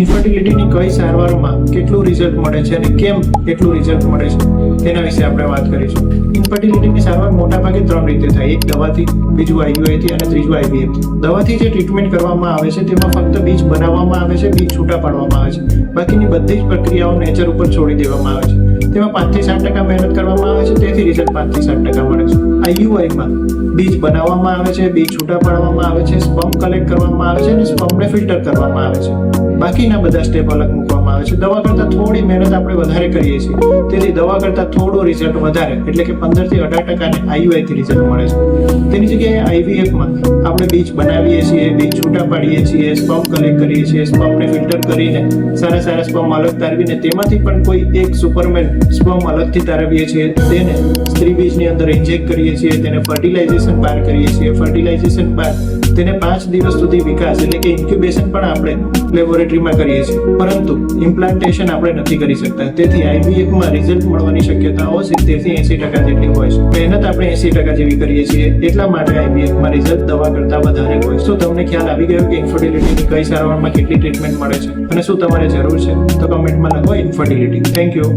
ઇન્ફર્ટિલિટીની કઈ સારવારમાં કેટલું રિઝલ્ટ મળે છે અને કેમ એટલું રિઝલ્ટ મળે છે તેના વિશે આપણે વાત કરીશું. ઇન્ફર્ટિલિટીની સારવાર મોટાભાગે 3 રીતે થાય. એક દવાથી, બીજું આઈયુઆઈથી અને ત્રીજું આઈવીએફથી. દવાથી જે ટ્રીટમેન્ટ કરવામાં આવે છે તેમાં ફક્ત બીજ બનાવવામાં આવે છે, બીજ છૂટા પાડવામાં આવે છે. બાકીની બધી જ પ્રક્રિયાઓ નેચર ઉપર છોડી દેવામાં આવે છે. તેમાં 5 થી 7% મહેનત કરવામાં આવે છે, તેથી રિઝલ્ટ 5 થી 7% મળે છે. આઈયુઆઈમાં બીજ બનાવવામાં આવે છે, બીજ છૂટા પાડવામાં આવે છે, સ્પર્મ કલેક્ટ કરવામાં આવે છે અને સ્પર્મને ફિલ્ટર કરવામાં આવે છે. બાકીના બધા સ્ટેપ અલગ મૂકવામાં આવે છે. દવા કરતાં થોડી મહેનત આપણે વધારે કરીએ છીએ, તેથી દવા કરતાં થોડું રિઝલ્ટ વધારે એટલે કે 15 થી 18% આઈયુઆઈથી રિઝલ્ટ મળે છે. તેની જગ્યાએ આઈવીએફમાં આપણે બીજ બનાવીએ છીએ, બીજ છૂટા પાડીએ છીએ, સ્પર્મ કલેક્ટ કરીએ છીએ, સ્પર્મને ફિલ્ટર કરીને સારા સ્પર્મ અલગ તારવીને તેમાંથી પણ કોઈ એક સુપરમેન સ્પર્મ અલગથી તારવીએ છીએ, તેને સ્ત્રી બીજની અંદર ઇન્જેક્ટ કરીએ છીએ, તેને ફર્ટિલાઇઝેશન બહાર કરીએ છીએ. ફર્ટિલાઇઝેશન બાદ તેને 5 દિવસ સુધી વિકાસ એટલે કે ઇન્ક્યુબેશન પણ આપણે લેબોરેટરીમાં કરીએ છીએ, પરંતુ ઇમ્પ્લાન્ટેશન આપણે નથી કરી શકતા. તેથી આઈવીએફમાં રિઝલ્ટ મળવાની શક્યતાઓ 70 થી 80% જેટલી હોય છે. મહેનત આપણે 80% જેવી કરીએ છીએ, એટલા માટે આઈવીએફમાં રિઝલ્ટ દવા કરતાં વધારે હોય. શું તમને ખ્યાલ આવી ગયો કે ઇન્ફર્ટિલિટીની કઈ સારવારમાં કેટલી ટ્રીટમેન્ટ મળે છે અને શું તમારે જરૂર છે? તો કમેન્ટમાં લખો ઇન્ફર્ટિલિટી. Thank you.